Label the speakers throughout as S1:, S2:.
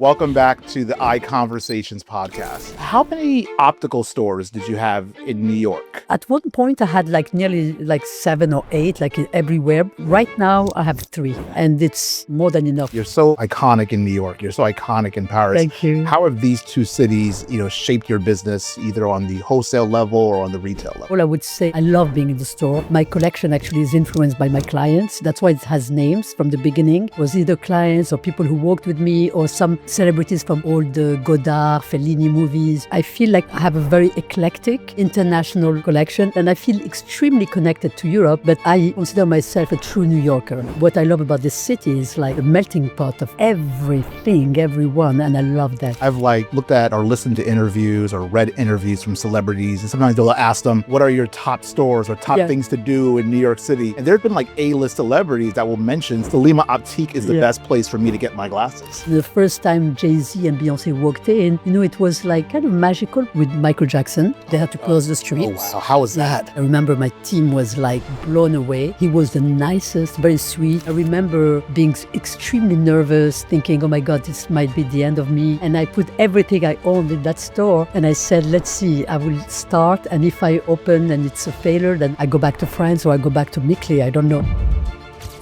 S1: Welcome back to the Eye Conversations podcast. How many optical stores did you have in New York?
S2: At one point, I had nearly 7 or 8, everywhere. Right now, I have 3, and it's more than enough.
S1: You're so iconic in New York. You're so iconic in Paris.
S2: Thank you.
S1: How have these two cities, shaped your business either on the wholesale level or on the retail level?
S2: Well, I would say I love being in the store. My collection actually is influenced by my clients. That's why it has names from the beginning. It was either clients or people who worked with me or some celebrities from all the Godard, Fellini movies. I feel like I have a very eclectic international collection, and I feel extremely connected to Europe, but I consider myself a true New Yorker. What I love about this city is a melting pot of everything, everyone, and I love that.
S1: I've looked at or listened to interviews or read interviews from celebrities, and sometimes they'll ask them, what are your top stores or top things to do in New York City? And there have been A-list celebrities that will mention Selima Optique is the best place for me to get my glasses.
S2: The first time Jay-Z and Beyonce walked in, it was kind of magical with Michael Jackson. They had to close the streets.
S1: Oh, wow. How was that?
S2: I remember my team was blown away. He was the nicest, very sweet. I remember being extremely nervous, thinking, oh my God, this might be the end of me. And I put everything I owned in that store and I said, let's see, I will start. And if I open and it's a failure, then I go back to France or I go back to Mickley. I don't know.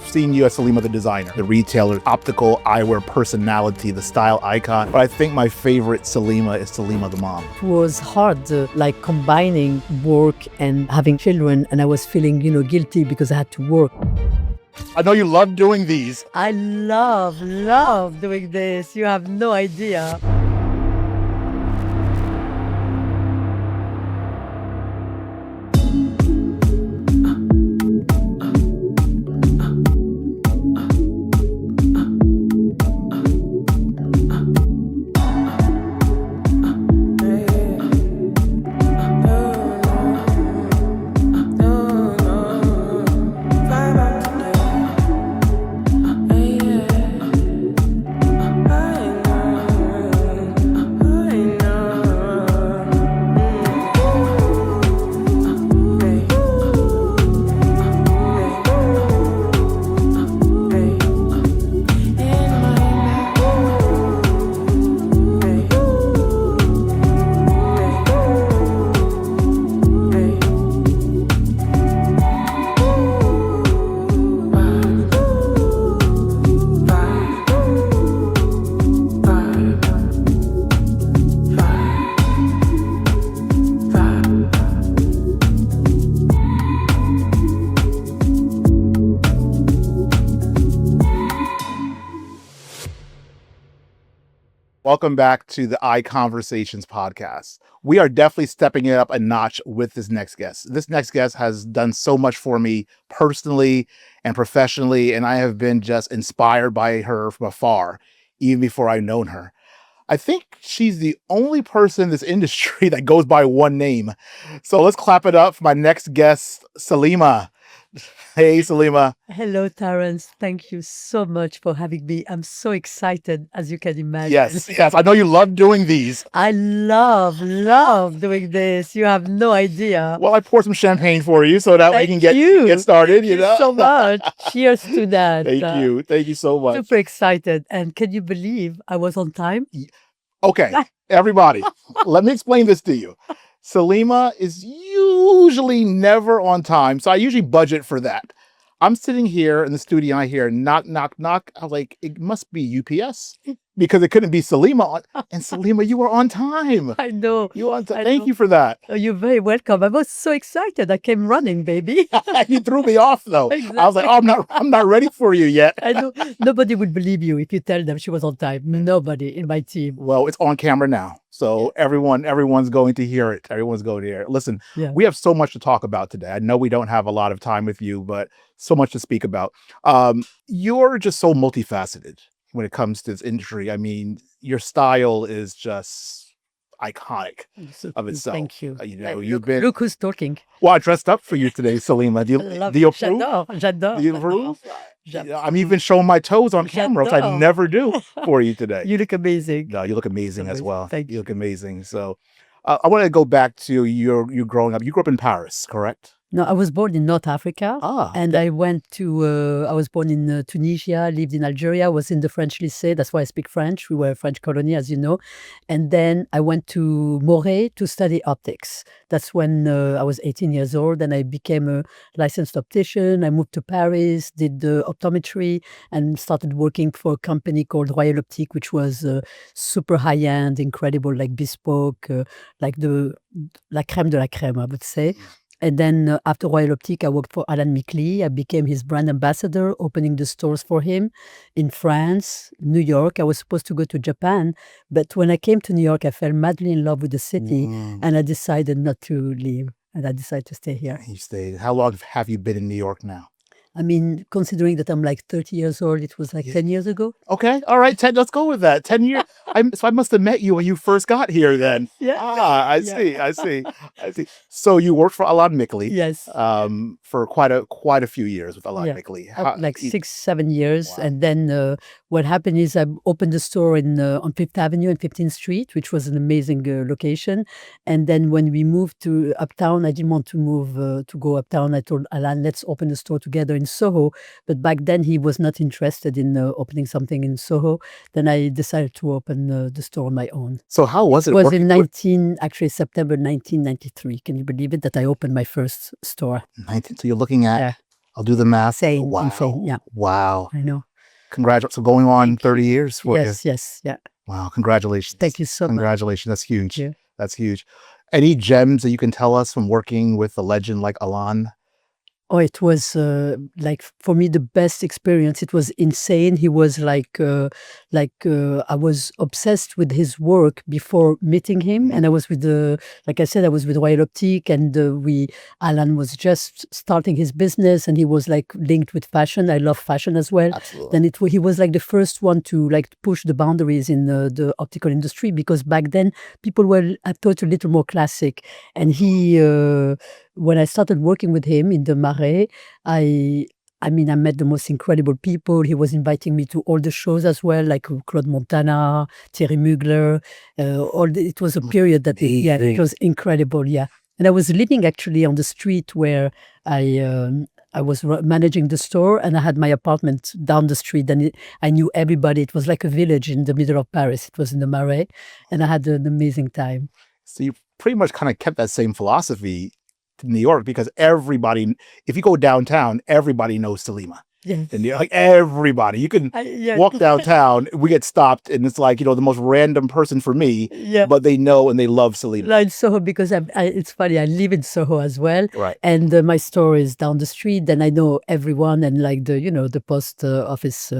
S1: Seen you as Selima the designer, the retailer, optical eyewear personality, the style icon. But I think my favorite Selima is Selima the mom.
S2: It was hard, combining work and having children, and I was feeling, guilty because I had to work.
S1: I know you love doing these.
S2: I love doing this. You have no idea.
S1: Welcome back to the Eye Conversations podcast. We are definitely stepping it up a notch with this next guest. This next guest has done so much for me personally and professionally, and I have been just inspired by her from afar, even before I've known her. I think she's the only person in this industry that goes by one name. So let's clap it up for my next guest, Selima. Hey, Selima.
S2: Hello, Terrence. Thank you so much for having me. I'm so excited, as you can imagine.
S1: Yes. I know you love doing these.
S2: I love doing this. You have no idea.
S1: Well, I poured some champagne for you so that we can get started.
S2: Thank you so much. Cheers to that.
S1: Thank you so much.
S2: Super excited. And can you believe I was on time?
S1: Okay, everybody, let me explain this to you. Selima is usually never on time, so I usually budget for that. I'm sitting here in the studio and I hear knock, knock, knock. I'm like, it must be UPS because it couldn't be Selima. And Selima, you were on time.
S2: I know.
S1: You were on time. Thank you for that.
S2: Oh, you're very welcome. I was so excited. I came running, baby.
S1: You threw me off though.
S2: Exactly.
S1: I was like, oh, I'm not ready for you yet.
S2: I know. Nobody would believe you if you tell them she was on time. Nobody in my team.
S1: Well, it's on camera now. So everyone's going to hear it. Everyone's going to hear it. Listen, we have so much to talk about today. I know we don't have a lot of time with you, but so much to speak about. You're just so multifaceted when it comes to this industry. I mean, your style is just iconic of itself.
S2: Thank you.
S1: You've been.
S2: Look who's talking.
S1: Well, I dressed up for you today, Selima. Do you approve?
S2: J'adore.
S1: Do you approve? I'm even showing my toes on camera, which I never do for you today.
S2: You look amazing.
S1: No, you look amazing as well.
S2: Thank you.
S1: You look amazing. So I want to go back to you growing up. You grew up in Paris, correct?
S2: No, I was born in North Africa,
S1: Ah,
S2: and I went to. I was born in Tunisia, lived in Algeria, was in the French lycée. That's why I speak French. We were a French colony, as you know. And then I went to Moret to study optics. That's when I was 18 years old, and I became a licensed optician. I moved to Paris, did optometry, and started working for a company called Royal Optique, which was super high end, incredible, like bespoke, like the la crème de la crème, I would say. And then after Royal Optique, I worked for Alan Mickley. I became his brand ambassador, opening the stores for him in France, New York. I was supposed to go to Japan, but when I came to New York, I fell madly in love with the city, and I decided not to leave, and I decided to stay here.
S1: You stayed. How long have you been in New York now?
S2: I mean, considering that I'm like 30 years old, it was like 10 years ago.
S1: Okay, all right, 10. Let's go with that. 10 years. So I must have met you when you first got here. Then.
S2: Yeah.
S1: Ah, I see. I see. I see. So you worked for Alan Mickley.
S2: Yes.
S1: For quite a few years with Alan Mickley.
S2: Like 6-7 years,
S1: Wow.
S2: and then what happened is I opened a store on Fifth Avenue and 15th Street, which was an amazing location. And then when we moved to Uptown, I didn't want to move to go Uptown. I told Alan, let's open a store together in Soho. But back then he was not interested in opening something in Soho. Then I decided to open the store on my own.
S1: So how was it?
S2: It was in September 1993. Can you believe it, that I opened my first store?
S1: 19. So you're looking at, I'll do the math.
S2: Insane, yeah.
S1: Wow.
S2: I know.
S1: Congratulations. So going on 30 years for you.
S2: Yes, yeah.
S1: Wow, congratulations.
S2: Thank you so much.
S1: Congratulations. That's huge.
S2: Yeah.
S1: That's huge. Any gems that you can tell us from working with a legend like Alan?
S2: Oh, it was like for me the best experience. It was insane. He was like I was obsessed with his work before meeting him, and I was with like I said, I was with Royal Optique, and Alan was just starting his business, and he was like linked with fashion. I love fashion as well.
S1: Absolutely.
S2: Then he was like the first one to like push the boundaries in the optical industry, because back then people were, I thought, a little more classic, and he. When I started working with him in the Marais, I met the most incredible people. He was inviting me to all the shows as well, like Claude Montana, Thierry Mugler. It was a period that, it was incredible, yeah. And I was living actually on the street where I was managing the store, and I had my apartment down the street, and I knew everybody. It was like a village in the middle of Paris. It was in the Marais, and I had an amazing time.
S1: So you pretty much kind of kept that same philosophy to New York, because everybody, if you go downtown, everybody knows Selima.
S2: Yeah.
S1: And like everybody, you can walk downtown, we get stopped, and it's like, the most random person for me, but they know and they love Selima.
S2: Like Soho, because it's funny, I live in Soho as well.
S1: Right.
S2: And my store is down the street, then I know everyone, and like the post office,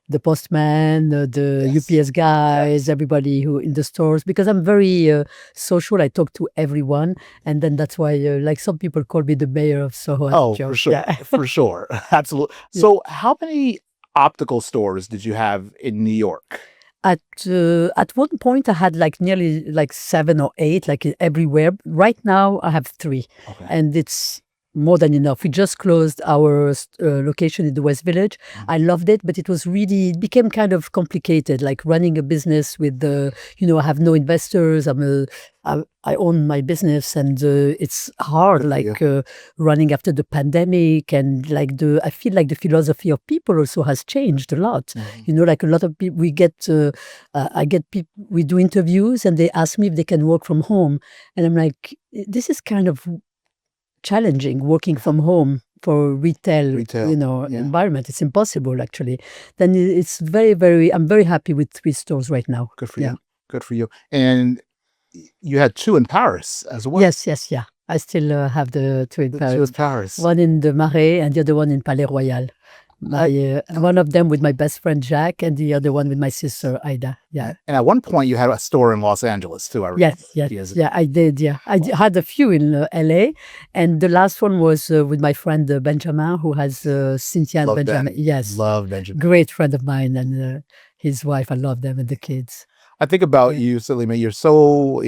S2: the postman, the UPS guys, everybody who in the stores, because I'm very social. I talk to everyone, and then that's why like some people call me the mayor of Soho.
S1: Oh, for sure. Yeah. For sure. Absolutely. So how many optical stores did you have in New York?
S2: At one point, I had like nearly like 7 or 8, like everywhere. Right now, I have 3, and it's more than enough. We just closed our location in the West Village. I loved it, but it became kind of complicated, like running a business with I have no investors. I own my business, and it's hard, like running after the pandemic, and like I feel like the philosophy of people also has changed a lot. Like a lot of people, we do interviews, and they ask me if they can work from home, and I'm like, this is kind of challenging, working from home for retail environment. It's impossible, actually. Then it's very, very, I'm very happy with 3 stores right now.
S1: Good for you. Good for you. And you had 2 in Paris as well.
S2: Yes, yeah. I still have the 2 in Paris.
S1: 2 in Paris.
S2: One in the Marais and the other one in Palais Royal. One of them with my best friend Jack, and the other one with my sister Ida. Yeah.
S1: And at one point, you had a store in Los Angeles too. I remember.
S2: Yes. Yeah, I did. Yeah, I had a few in LA, and the last one was with my friend Benjamin, who has Cynthia and Benjamin.
S1: Ben.
S2: Yes,
S1: love Benjamin.
S2: Great friend of mine, and his wife. I love them, and the kids.
S1: I think about you, Selima. You're so,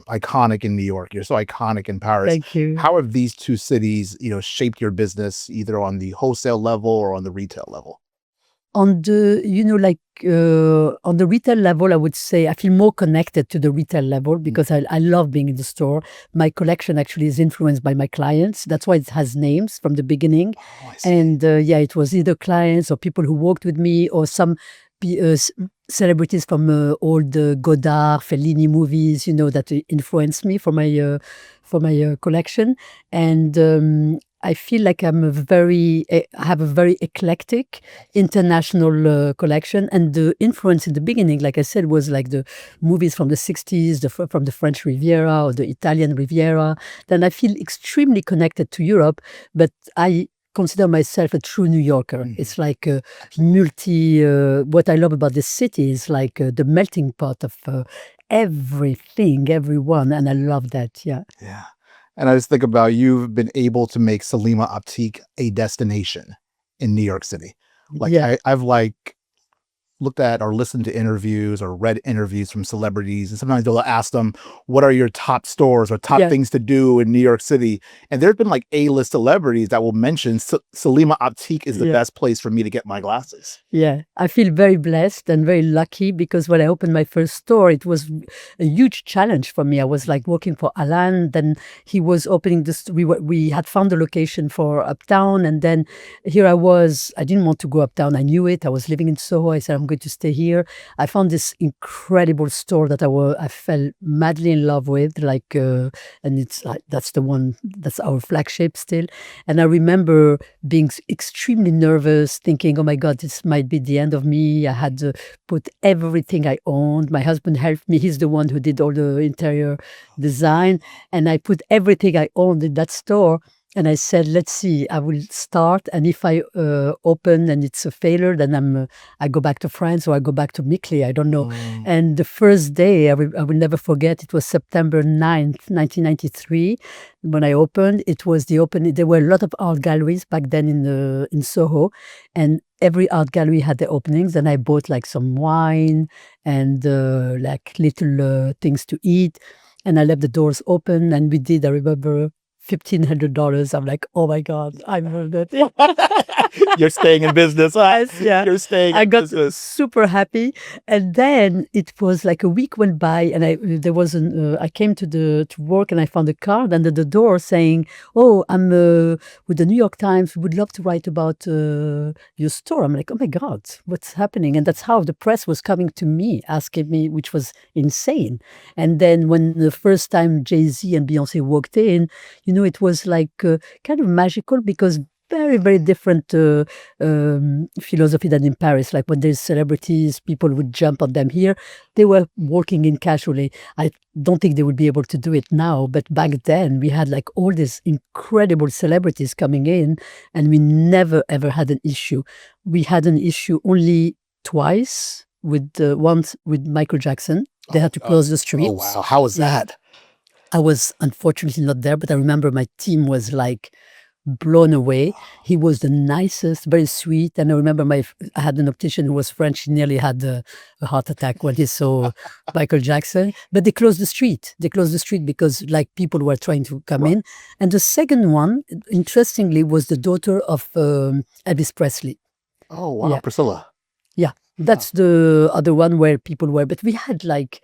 S1: iconic in New York. You're so iconic in Paris.
S2: Thank you.
S1: How have these 2 cities, shaped your business, either on the wholesale level or on the retail level?
S2: On the, on the retail level, I would say I feel more connected to the retail level because I love being in the store. My collection actually is influenced by my clients. That's why it has names from the beginning.
S1: Oh, I see.
S2: And yeah, it was either clients or people who worked with me or some celebrities from all the Godard, Fellini movies, that influenced me for my collection. And I feel like I have a very eclectic international collection. And the influence in the beginning, like I said, was like the movies from the 60s, from the French Riviera or the Italian Riviera. Then I feel extremely connected to Europe, but I consider myself a true New Yorker. It's like what I love about this city is like the melting pot of everything, everyone. And I love that. Yeah.
S1: Yeah. And I just think about you've been able to make Selima Optique a destination in New York City. Like
S2: Yeah.
S1: I've like looked at or listened to interviews or read interviews from celebrities, and sometimes they'll ask them, what are your top stores or top
S2: Yeah.
S1: things to do in New York City? And there's been like A-list celebrities that will mention Selima Optique is the
S2: Yeah.
S1: best place for me to get my glasses.
S2: Yeah, I feel very blessed and very lucky because when I opened my first store, it was a huge challenge for me. I was like working for Alan, then he was opening this. We had found a location for Uptown, and then here I was. I didn't want to go Uptown. I knew it. I was living in Soho. I said I'm going to stay here. I found this incredible store that I fell madly in love with. And it's that's the one that's our flagship still. And I remember being extremely nervous, thinking, "Oh my God, this might be the end of me." I had put everything I owned. My husband helped me. He's the one who did all the interior design. And I put everything I owned in that store. And I said, let's see, I will start. And if I open and it's a failure, then I go back to France or I go back to Mickley. I don't know. And the first day, I will never forget, it was September 9th, 1993. When I opened, it was the opening. There were a lot of art galleries back then in Soho. And every art gallery had their openings. And I bought like some wine and like little things to eat. And I left the doors open and we did, I remember, $1,500. I'm like, oh my God, I moved it.
S1: You're staying in business.
S2: Yes, yeah.
S1: You're staying
S2: I
S1: in
S2: got
S1: business.
S2: super happy. And then it was like a week went by and I came to work and I found a card under the door saying, oh, I'm with the New York Times. Would love to write about your store. I'm like, oh my God, what's happening? And that's how the press was coming to me, asking me, which was insane. And then when the first time Jay-Z and Beyonce walked in, it was like kind of magical because very, very different philosophy than in Paris. Like when there's celebrities, people would jump on them. Here, they were walking in casually. I don't think they would be able to do it now. But back then, we had like all these incredible celebrities coming in and we never, ever had an issue. We had an issue only twice once with Michael Jackson. They had to close the streets.
S1: Oh, wow. How was that?
S2: I was unfortunately not there, but I remember my team was like blown away. He was the nicest, very sweet. And I remember I had an optician who was French. He nearly had a heart attack when he saw Michael Jackson. But they closed the street. They closed the street because like people were trying to come in. And the second one, interestingly, was the daughter of Elvis Presley.
S1: Oh, wow.
S2: Yeah.
S1: Priscilla.
S2: Yeah, that's the other one where people were. But we had like,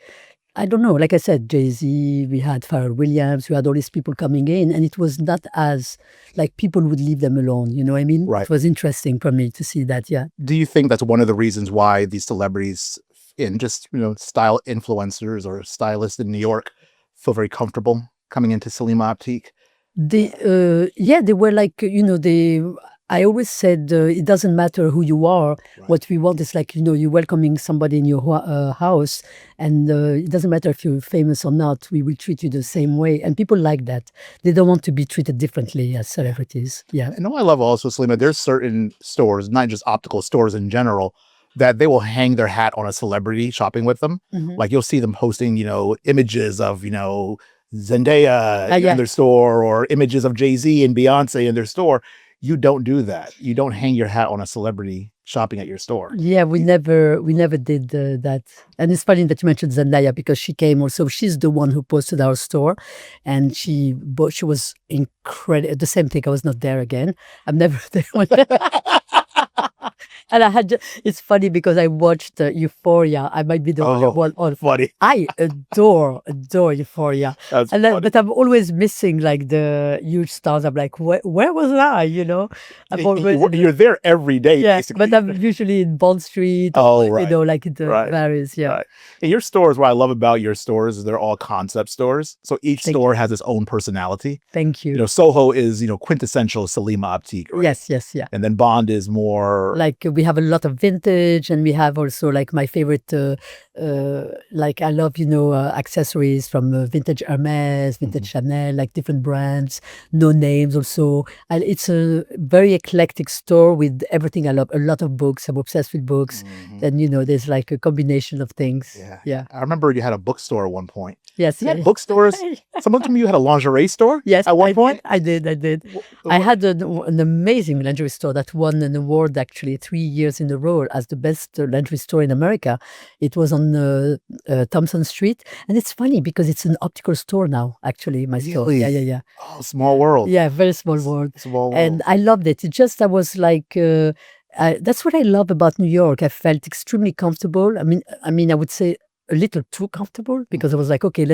S2: I don't know, like I said, Jay-Z, we had Pharrell Williams, we had all these people coming in, and it was not as, like, people would leave them alone, you know what I mean?
S1: Right.
S2: It was interesting for me to see that, yeah.
S1: Do you think that's one of the reasons why these celebrities in just, style influencers or stylists in New York feel very comfortable coming into Selima Optique?
S2: They were like, I always said it doesn't matter who you are. Right. What we want is like, you're welcoming somebody in your house and it doesn't matter if you're famous or not, we will treat you the same way. And people like that. They don't want to be treated differently as celebrities. Yeah.
S1: And I love also, Selima, there's certain stores, not just optical stores in general, that they will hang their hat on a celebrity shopping with them. Mm-hmm. Like you'll see them posting, images of, Zendaya in their store or images of Jay-Z and Beyonce in their store. You don't do that. You don't hang your hat on a celebrity shopping at your store.
S2: Yeah, we never did that. And it's funny that you mentioned Zendaya because she came also. She's the one who posted our store, and she was incredible. The same thing. I was not there again. I'm never there. And it's funny because I watched Euphoria. I might be the only one on.
S1: Funny.
S2: I adore Euphoria.
S1: That's
S2: And
S1: funny.
S2: but I'm always missing like the huge stars. I'm like, where was I? I'm always,
S1: You're there every day,
S2: yeah,
S1: basically.
S2: but I'm usually in Bond Street.
S1: Oh,
S2: or,
S1: right.
S2: like in the
S1: Right.
S2: various, yeah.
S1: Right. And your stores, what I love about your stores is they're all concept stores. So each
S2: Thank
S1: store has its own personality.
S2: Thank you.
S1: Soho is, quintessential Selima Optique. Right?
S2: Yes, yeah.
S1: And then Bond is more
S2: Like we have a lot of vintage, and we have also like my favorite, like I love, accessories from vintage Hermes, vintage Chanel, like different brands, no names also. And it's a very eclectic store with everything I love. A lot of books. I'm obsessed with books. And, there's like a combination of things. Yeah.
S1: I remember you had a bookstore at one point.
S2: Yes.
S1: You had bookstores. Someone told me you had a lingerie store.
S2: Yes,
S1: at one point.
S2: I did. I had an amazing lingerie store that won an award actually 3 years in a row as the best lingerie store in America. It was on Thompson Street, and it's funny because it's an optical store now. Actually, my store.
S1: Really?
S2: Yeah.
S1: Oh, small world.
S2: Yeah, very small world.
S1: Small world.
S2: And I loved it. It just I was like. That's what I love about New York. I felt extremely comfortable. I mean, I would say a little too comfortable because I was like, okay,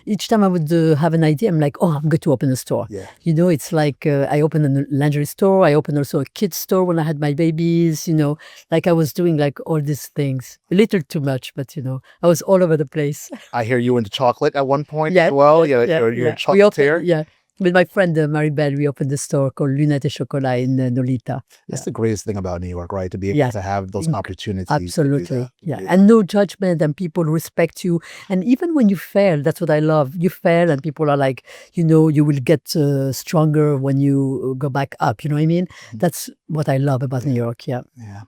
S2: each time I would have an idea, I'm like, oh, I'm going to open a store.
S1: Yeah.
S2: It's like I opened a lingerie store. I opened also a kids store when I had my babies, like I was doing like all these things. A little too much, but I was all over the place.
S1: I hear you into chocolate at one point
S2: Yeah,
S1: as well.
S2: yeah,
S1: You're a
S2: We
S1: chocolatier.
S2: yeah. With my friend Maribel, we opened a store called Lunettes et Chocolat in Nolita.
S1: That's the greatest thing about New York, right? To be able
S2: Yes.
S1: to have those opportunities. to do
S2: Absolutely.
S1: that.
S2: Yeah. And no judgment, and people respect you. And even when you fail, that's what I love. You fail and people are like, you will get stronger when you go back up. You know what I mean? That's what I love about New York. Yeah.
S1: Yeah.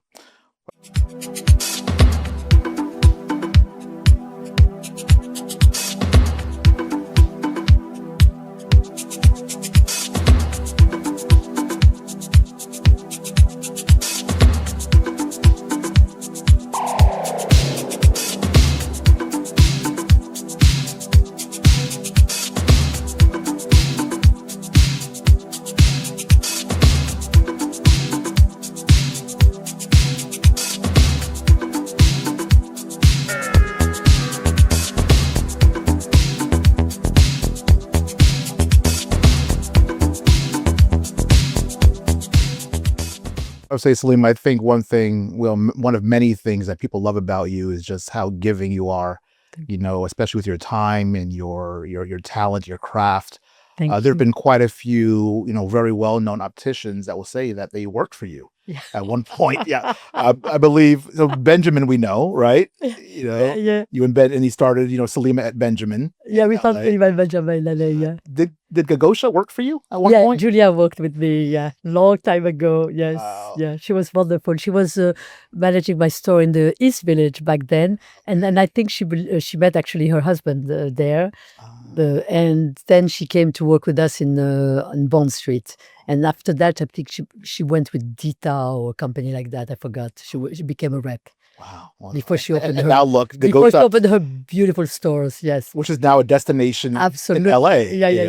S1: I would say, Selima, I think one of many things that people love about you is just how giving you are, especially with your time and your talent, your craft.
S2: Thank
S1: There
S2: you.
S1: have been quite a few, very well-known opticians that will say that they worked for you
S2: Yeah.
S1: at one point. Yeah. I believe, so Benjamin, we know, right?
S2: Yeah.
S1: You and Ben, and he started, Selima at Benjamin.
S2: Yeah, we thought
S1: LA.
S2: pretty well Benjamin. Yeah.
S1: Did Gagosha work for you at one
S2: Yeah,
S1: point?
S2: Julia worked with me, long time ago. Yes,
S1: Wow.
S2: yeah, she was wonderful. She was managing my store in the East Village back then, and then I think she met actually her husband there, and then she came to work with us on Bond Street. And after that, I think she went with Dita or a company like that. I forgot. She became a rep.
S1: Wow.
S2: Before she opened
S1: and
S2: her-
S1: now look,
S2: Before she
S1: Gagosha,
S2: opened her beautiful stores. Yes,
S1: which is now a destination
S2: absolutely.
S1: in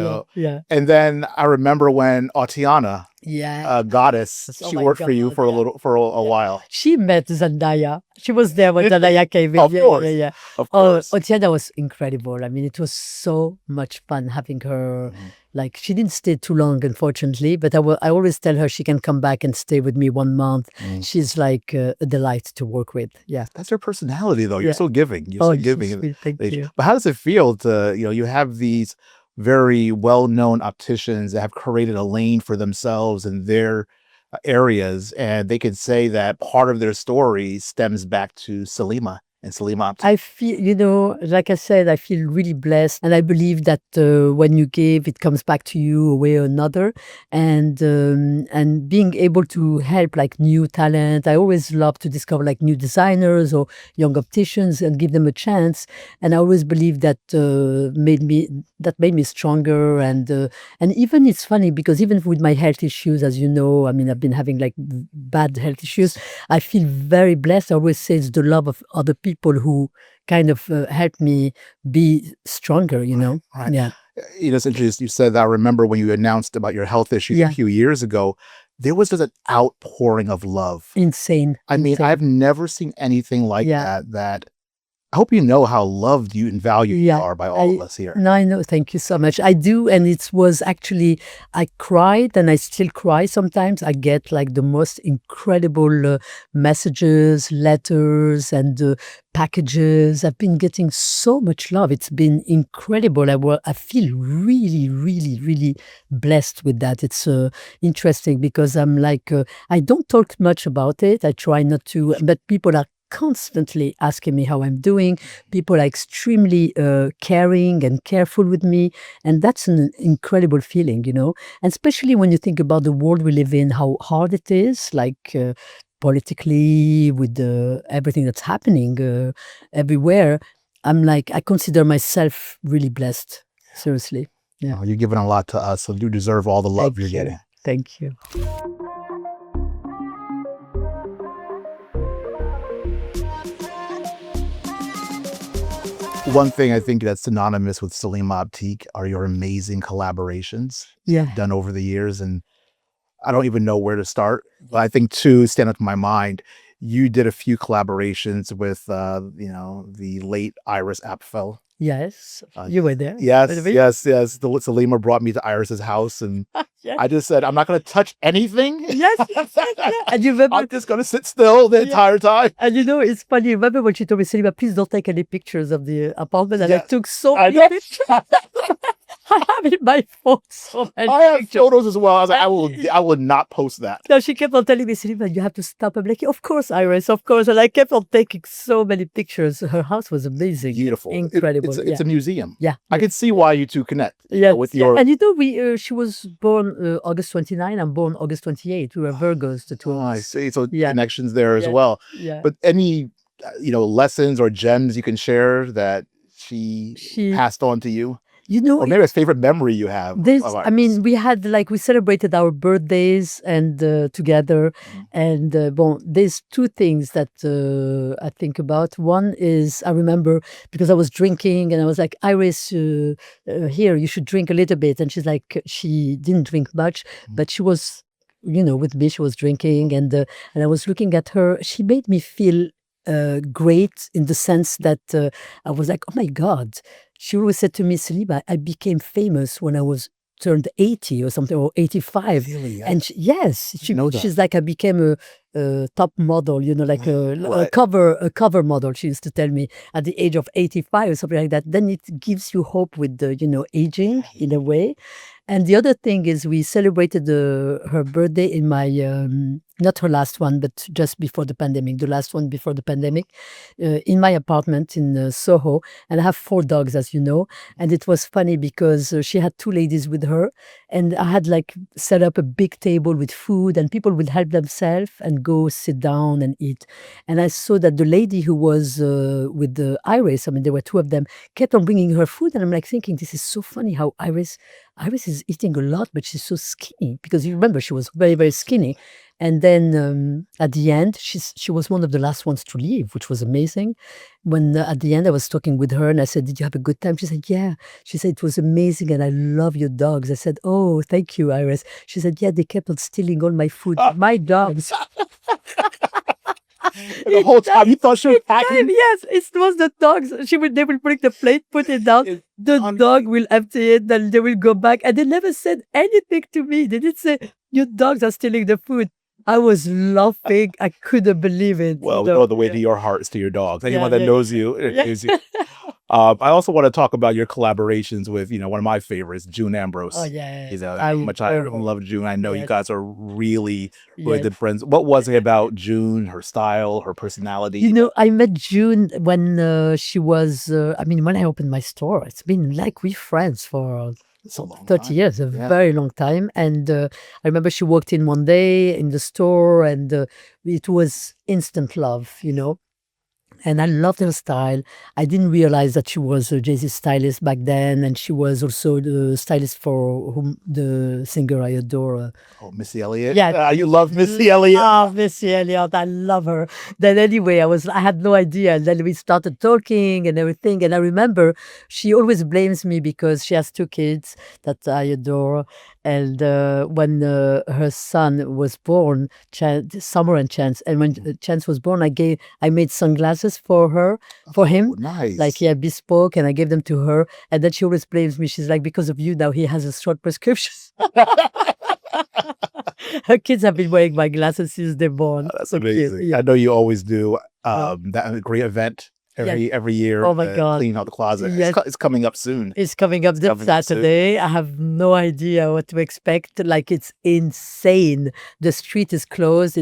S1: LA.
S2: Yeah.
S1: And then I remember when Otiana, Goddess,
S2: Oh
S1: she
S2: my
S1: worked for you
S2: God,
S1: for a
S2: yeah.
S1: little for a while.
S2: She met Zendaya. She was there when Zendaya came in.
S1: Of course.
S2: Yeah.
S1: Of
S2: Oh,
S1: course.
S2: Otiana was incredible. I mean, it was so much fun having her. Like, she didn't stay too long, unfortunately, but I always tell her she can come back and stay with me 1 month. She's like a delight to work with. Yeah.
S1: That's her personality, though. You're
S2: Yeah.
S1: so giving. You're
S2: Oh,
S1: so
S2: she's
S1: giving.
S2: sweet. Thank you.
S1: But how does it feel to, you have these very well-known opticians that have created a lane for themselves in their areas, and they can say that part of their story stems back to Selima and Selima Optique?
S2: I feel, like I said, I feel really blessed. And I believe that when you give, it comes back to you a way or another. And being able to help like new talent. I always love to discover like new designers or young opticians and give them a chance. And I always believe that made me stronger. And even it's funny because even with my health issues, as you know, I mean, I've been having like bad health issues. I feel very blessed. I always say it's the love of other people who kind of help me be stronger,
S1: Right.
S2: Yeah.
S1: It's interesting. You said that. I remember when you announced about your health issues
S2: Yeah.
S1: a few years ago, there was just an outpouring of love.
S2: Insane.
S1: I mean,
S2: insane.
S1: I've never seen anything like
S2: Yeah.
S1: that. I hope you know how loved you and valued you
S2: Yeah,
S1: are by all of us here.
S2: No, I know. Thank you so much. I do, and it was actually I cried, and I still cry sometimes. I get like the most incredible messages, letters, and packages. I've been getting so much love. It's been incredible. I feel really, really, really blessed with that. It's interesting because I'm like I don't talk much about it. I try not to, but people are constantly asking me how I'm doing. People are extremely caring and careful with me. And that's an incredible feeling, you know, and especially when you think about the world we live in, how hard it is, like politically with everything that's happening everywhere. I'm like, I consider myself really blessed. Seriously. Yeah.
S1: Oh, you're giving a lot to us, so you deserve all the love you're getting.
S2: Thank you.
S1: One thing I think that's synonymous with Selima Optique are your amazing collaborations done over the years. And I don't even know where to start. But I think two stand up in my mind. You did a few collaborations with, the late Iris Apfel.
S2: Yes, you were there.
S1: Yes. The Selima brought me to Iris's house, and I just said, I'm not going to touch anything.
S2: Yes. And you remember,
S1: I'm just going to sit still the entire time.
S2: And you know, it's funny. Remember when she told me, Selima, please don't take any pictures of the apartment. And I
S1: Yes.
S2: took so
S1: I
S2: many
S1: know.
S2: pictures. I have in my phone so many
S1: I have
S2: pictures.
S1: photos as well. I was like, I will not post that.
S2: No, she kept on telling me, Selima, you have to stop. I'm like, of course, Iris, of course. And I kept on taking so many pictures. Her house was amazing.
S1: Beautiful.
S2: Incredible.
S1: It's a museum.
S2: Yeah.
S1: I can see why you two connect.
S2: Yeah,
S1: with your.
S2: And you know, she was born August 29. I'm born August 28. We were Virgos, the two of
S1: I
S2: us.
S1: see. So
S2: Yeah.
S1: connections there as
S2: Yeah.
S1: well.
S2: Yeah.
S1: But any, lessons or gems you can share that she passed on to you?
S2: You know,
S1: Or maybe a favorite memory you have.
S2: This,
S1: of
S2: I mean,
S1: Iris.
S2: we had we celebrated our birthdays and together, and there's two things that I think about. One is I remember because I was drinking and I was like, Iris, here you should drink a little bit, and she's like, she didn't drink much, but she was, with me, she was drinking, and I was looking at her. She made me feel great in the sense that I was like, oh my God. She always said to me, Selima, I became famous when I was turned 80 or something, or 85.
S1: Really?
S2: And she's like, I became a top model, like a cover model. She used to tell me at the age of 85 or something like that. Then it gives you hope with the, aging in a way. And the other thing is we celebrated her birthday in my, not her last one, but just before the pandemic, the last one before the pandemic, in my apartment in Soho. And I have 4 dogs, as you know. And it was funny because she had 2 ladies with her. And I had set up a big table with food, and people would help themselves and go sit down and eat. And I saw that the lady who was with the Iris, I mean, there were 2 of them, kept on bringing her food. And I'm thinking, this is so funny how Iris is eating a lot, but she's so skinny, because you remember she was very, very skinny. And then at the end, she was one of the last ones to leave, which was amazing. When at the end I was talking with her and I said, did you have a good time? She said, yeah. She said, it was amazing and I love your dogs. I said, oh, thank you, Iris. She said, yeah, they kept on stealing all my food. My dogs.
S1: The whole time you thought she was packing?
S2: Yes, it was the dogs. They will bring the plate, put it down. The dog will empty it, then they will go back. And they never said anything to me. They didn't say, your dogs are stealing the food. I was laughing. I couldn't believe it.
S1: Well, we know the way to your heart is to your dogs. Anyone that knows you, knows you. I also want to talk about your collaborations with, one of my favorites, June Ambrose.
S2: Oh, yeah.
S1: How much I love June. I know you guys are really good friends. What was it about June, her style, her personality?
S2: I met June when she was, when I opened my store. It's been we're friends for 30 years, a very long time. And I remember she walked in one day in the store and it was instant love, And I loved her style. I didn't realize that she was a Jay-Z stylist back then. And she was also the stylist for the singer I adore.
S1: Missy Elliott?
S2: Yeah.
S1: You love Missy Elliott?
S2: Oh, Missy Elliott. I love her. Then anyway, I had no idea. And then we started talking and everything. And I remember she always blames me because she has 2 kids that I adore. And when her son was born, Summer and Chance, and when Chance was born, I made sunglasses for him,
S1: Nice.
S2: like bespoke, and I gave them to her. And then she always blames me. She's like, because of you now he has a short prescription. Her kids have been wearing my glasses since they're born.
S1: That's
S2: So cute.
S1: amazing.
S2: Yeah.
S1: I know you always do that great event every year.
S2: Oh my God.
S1: Clean out the closet.
S2: Yes.
S1: It's coming up soon.
S2: It's coming up this
S1: Coming up soon.
S2: Saturday. I have no idea what to expect. Like, it's insane. The street is closed.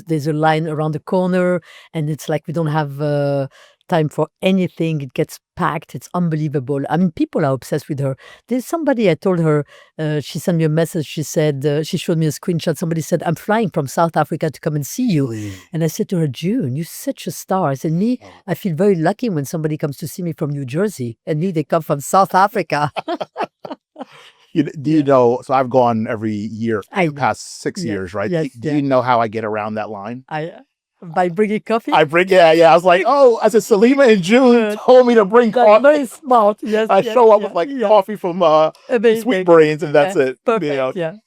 S2: There's a line around the corner, and it's like we don't have time for anything. It gets packed. It's unbelievable. I mean, people are obsessed with her. There's somebody, I told her, she sent me a message. She said, she showed me a screenshot. Somebody said, I'm flying from South Africa to come and see you. And I said to her, June, you're such a star. I said, I feel very lucky when somebody comes to see me from New Jersey, and they come from South Africa.
S1: Do you know, so I've gone every year,
S2: I
S1: past 6 years, right?
S2: Yes,
S1: Do you know how I get around that line?
S2: By bringing coffee?
S1: I was like, I said, Selima and June told me to bring coffee.
S2: Very smart. Yes.
S1: I show up with coffee from Sweet Brains, and that's it.
S2: Perfect. Yeah.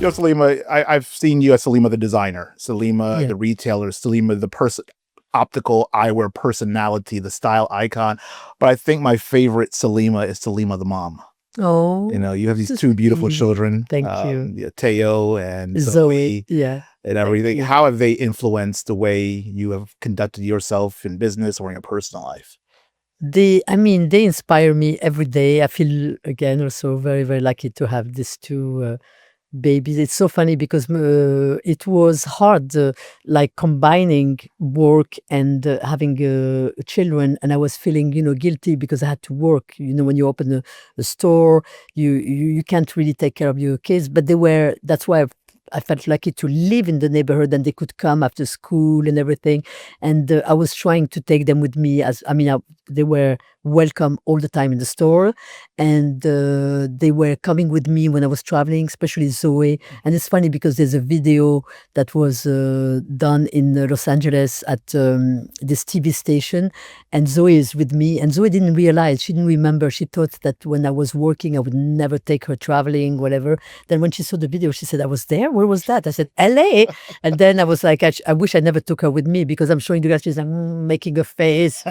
S1: Selima, I've seen you as Selima the designer, Selima the retailer, Selima the optical eyewear personality, the style icon. But I think my favorite Selima is Selima the mom.
S2: Oh.
S1: You have these two beautiful children.
S2: Thank you.
S1: Teo and
S2: Zoe. Yeah.
S1: And everything. How have they influenced the way you have conducted yourself in business or in your personal life?
S2: They inspire me every day. I feel, again, also very, very lucky to have these two babies. It's so funny because it was hard, like combining work and having children, and I was feeling, guilty because I had to work. When you open a store, you can't really take care of your kids, but that's why I felt lucky to live in the neighborhood, and they could come after school and everything. And I was trying to take them with me they were welcome all the time in the store, and they were coming with me when I was traveling, especially Zoe. And it's funny because there's a video that was done in Los Angeles at this TV station, and Zoe is with me, and Zoe didn't realize, she didn't remember, she thought that when I was working I would never take her traveling, whatever. Then when she saw the video, she said, I was there? Where was that? I said, LA. And then I was like, I wish I never took her with me, because I'm showing the guys, she's like making a face.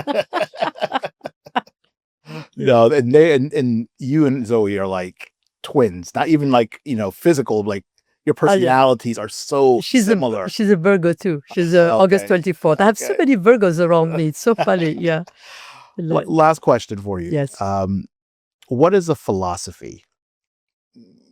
S1: And you and Zoe are like twins, not even like, physical, like your personalities are so similar.
S2: She's a Virgo too. She's August 24th. I have so many Virgos around me. It's so funny. Yeah.
S1: Last question for you.
S2: Yes.
S1: What is a philosophy,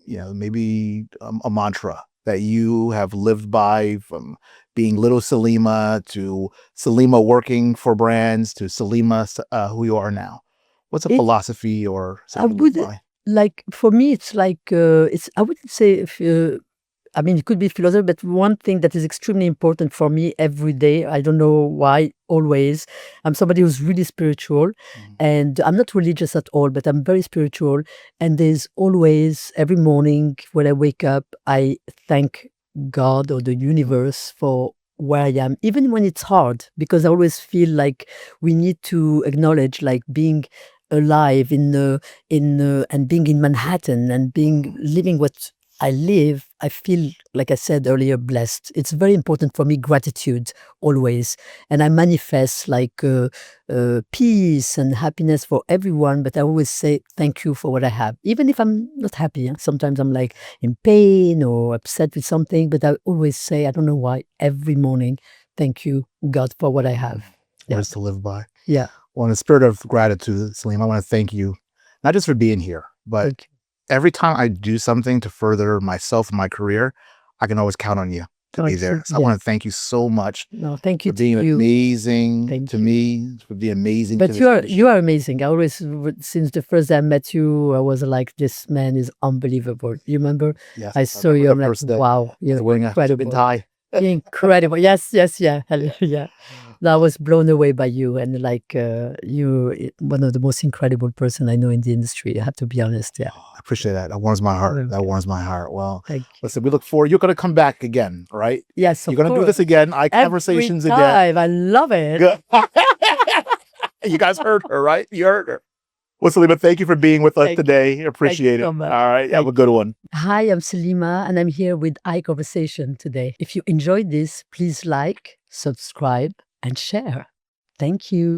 S1: maybe a mantra that you have lived by, from being little Selima to Selima working for brands to Selima who you are now? What's a philosophy or something?
S2: For me, it's like, I wouldn't say, it could be philosophy, but one thing that is extremely important for me every day, I don't know why, always, I'm somebody who's really spiritual, and I'm not religious at all, but I'm very spiritual. And there's always, every morning when I wake up, I thank God or the universe for where I am, even when it's hard, because I always feel like we need to acknowledge, like, being alive and being in Manhattan and living what I live. I feel, like I said earlier, blessed. It's very important for me, gratitude always, and I manifest like peace and happiness for everyone. But I always say thank you for what I have, even if I'm not happy. Sometimes I'm like in pain or upset with something, but I always say, I don't know why, every morning, thank you, God, for what I have.
S1: Words to live by.
S2: Yeah.
S1: Well, in the spirit of gratitude, Selima, I want to thank you, not just for being here, but every time I do something to further myself and my career, I can always count on you to be there. So I want to thank you so much.
S2: No, thank you
S1: for being amazing to me, for being amazing.
S2: But you are amazing. I always, since the first day I met you, I was like, this man is unbelievable. You remember?
S1: Yes.
S2: I saw you. I'm like, wow, you're incredible. Incredible. Yes, yeah. Yeah. I was blown away by you, and like you're one of the most incredible person I know in the industry. I have to be honest. Yeah.
S1: I appreciate that. That warms my heart. That
S2: Okay.
S1: warms my heart. Well,
S2: Thank you.
S1: listen, we look forward. You're going to come back again, right?
S2: Yes, of
S1: You're going to do
S2: course.
S1: this again. Eye
S2: Every
S1: conversations again.
S2: time. I love it.
S1: Good. You guys heard her, right? You heard her. Well, Selima, thank you for being with us
S2: Thank you.
S1: today. Appreciate it.
S2: so much.
S1: All right. Have a
S2: Thank
S1: good one.
S2: Hi, I'm Selima, and I'm here with Eye Conversation today. If you enjoyed this, please like, subscribe, and share. Thank you.